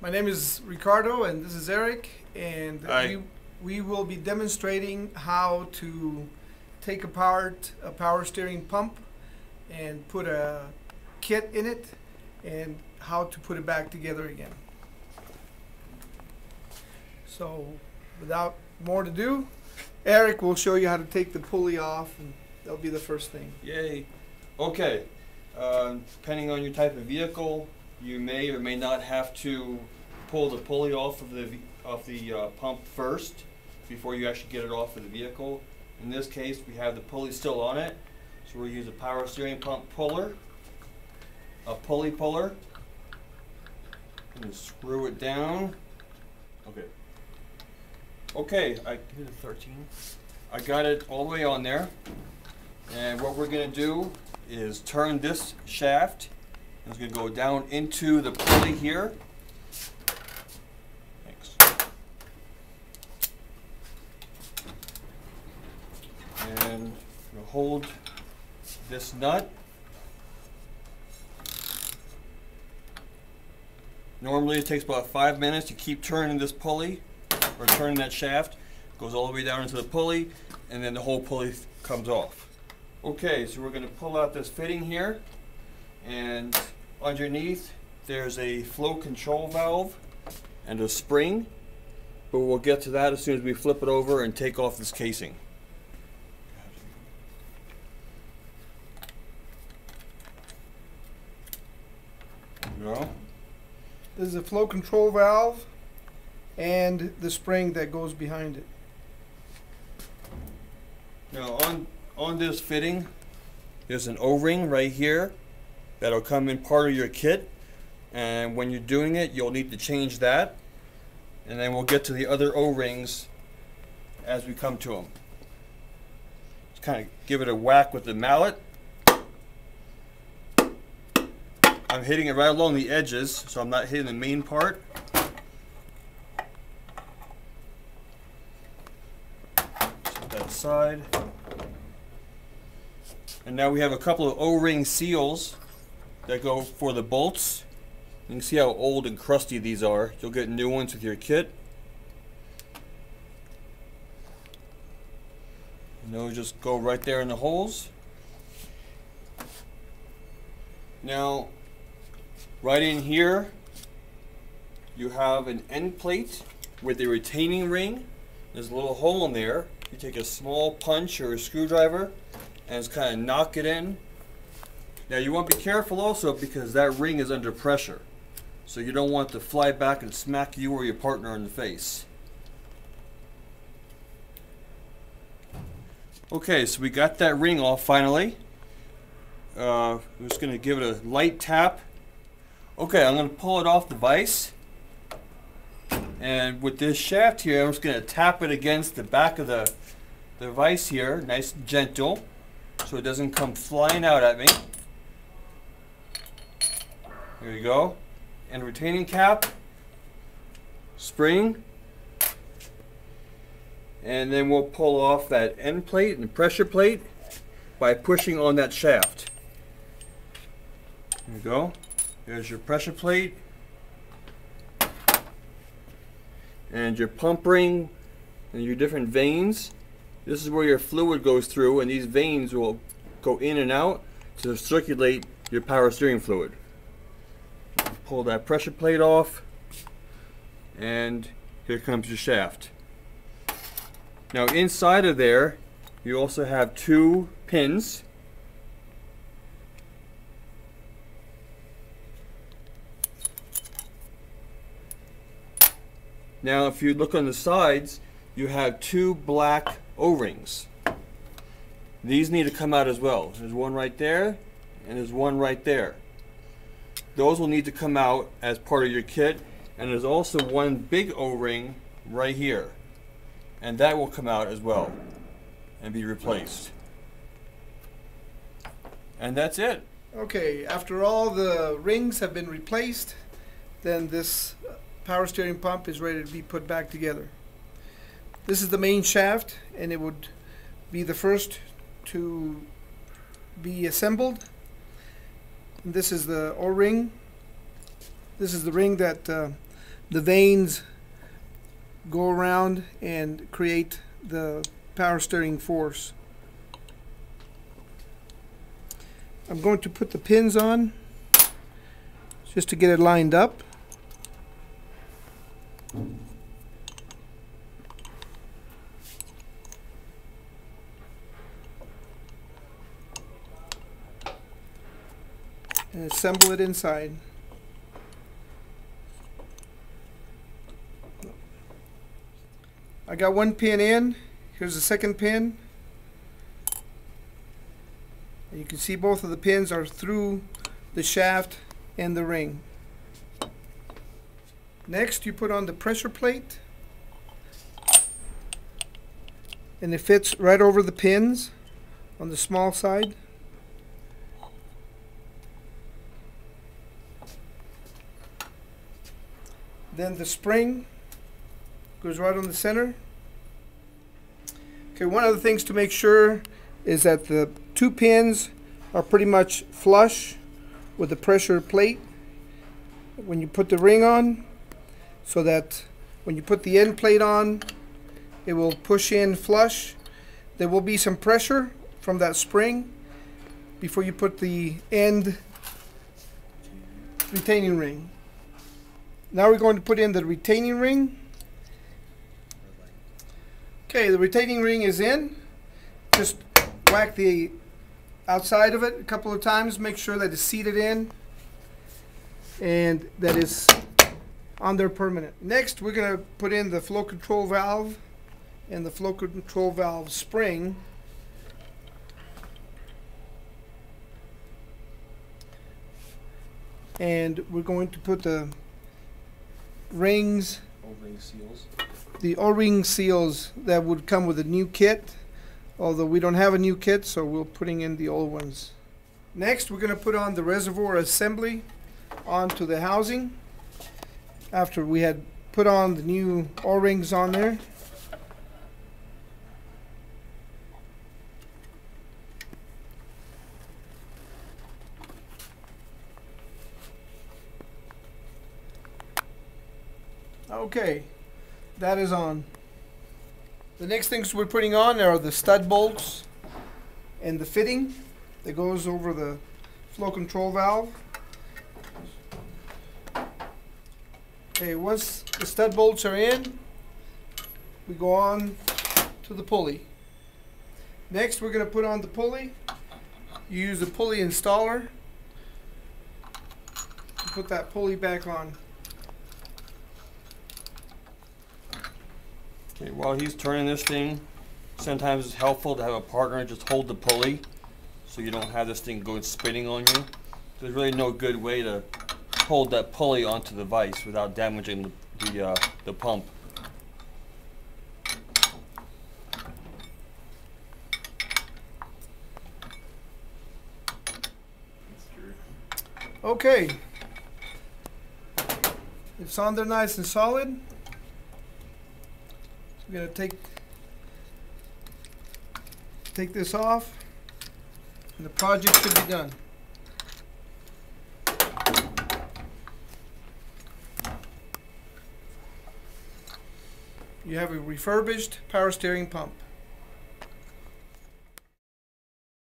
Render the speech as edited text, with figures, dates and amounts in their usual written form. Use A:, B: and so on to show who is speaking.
A: My name is Ricardo and this is Eric, and
B: Hi.
A: we will be demonstrating how to take apart a power steering pump and put a kit in it and how to put it back together again. So without more to do, Eric will show you how to take the pulley off, and that'll be the first thing.
B: Yay. Okay. Depending on your type of vehicle, you may or may not have to pull the pulley off of the pump first before you actually get it off of the vehicle. In this case, we have the pulley still on it, so we'll use a power steering pump puller, a pulley puller, and screw it down. Okay. Okay, I hit a 13. I got it all the way on there, and what we're going to do is turn this shaft. It's going to go down into the pulley here. Thanks. And we'll hold this nut. Normally it takes about 5 minutes to keep turning this pulley, or turning that shaft. Goes all the way down into the pulley, and then the whole pulley comes off. Okay, so we're going to pull out this fitting here, and underneath there's a flow control valve and a spring, but we'll get to that as soon as we flip it over and take off this casing. There we go.
A: This is a flow control valve and the spring that goes behind it.
B: Now on this fitting, there's an O-ring right here that'll come in part of your kit, and when you're doing it, you'll need to change that, and then we'll get to the other O-rings as we come to them. Just kind of give it a whack with the mallet. I'm hitting it right along the edges, so I'm not hitting the main part. Set that aside. And now we have a couple of O-ring seals that go for the bolts. You can see how old and crusty these are. You'll get new ones with your kit. And they'll just go right there in the holes. Now, right in here, you have an end plate with a retaining ring. There's a little hole in there. You take a small punch or a screwdriver and just kind of knock it in. Now you want to be careful also, because that ring is under pressure. So you don't want it to fly back and smack you or your partner in the face. Okay, so we got that ring off finally. I'm just going to give it a light tap. Okay, I'm going to pull it off the vise. And with this shaft here, I'm just going to tap it against the back of the vise here, nice and gentle, so it doesn't come flying out at me. There you go. And retaining cap, spring, and then we'll pull off that end plate and pressure plate by pushing on that shaft. There you go. There's your pressure plate and your pump ring and your different veins. This is where your fluid goes through, and these veins will go in and out to circulate your power steering fluid. Pull that pressure plate off, and here comes your shaft. Now inside of there, you also have two pins. Now if you look on the sides, you have two black O-rings. These need to come out as well. There's one right there, and there's one right there. Those will need to come out as part of your kit, and there's also one big O-ring right here, and that will come out as well and be replaced. And that's it.
A: Okay, after all the rings have been replaced, then this power steering pump is ready to be put back together. This is the main shaft, and it would be the first to be assembled. And this is the O-ring. This is the ring that the vanes go around and create the power steering force. I'm going to put the pins on just to get it lined up. And assemble it inside. I got one pin in. Here's the second pin. And you can see both of the pins are through the shaft and the ring. Next, you put on the pressure plate, and it fits right over the pins on the small side. Then the spring goes right on the center. Okay, one of the things to make sure is that the two pins are pretty much flush with the pressure plate when you put the ring on, so that when you put the end plate on, it will push in flush. There will be some pressure from that spring before you put the end retaining ring. Now we're going to put in the retaining ring. Okay, the retaining ring is in. Just whack the outside of it a couple of times, make sure that it's seated in and that it's on there permanent. Next, we're going to put in the flow control valve and the flow control valve spring. And we're going to put the rings,
B: O-ring seals.
A: the O-ring seals that would come with a new kit, although we don't have a new kit, so we're putting in the old ones. Next, we're going to put on the reservoir assembly onto the housing after we had put on the new O-rings on there. Okay, that is on. The next things we're putting on are the stud bolts and the fitting that goes over the flow control valve. Okay, once the stud bolts are in, we go on to the pulley. Next, we're going to put on the pulley. You use the pulley installer to put that pulley back on.
B: Okay, while he's turning this thing, sometimes it's helpful to have a partner just hold the pulley so you don't have this thing going spinning on you. There's really no good way to hold that pulley onto the vise without damaging the pump.
A: Okay, it's on there nice and solid. We're going to take this off, and the project should be done. You have a refurbished power steering pump.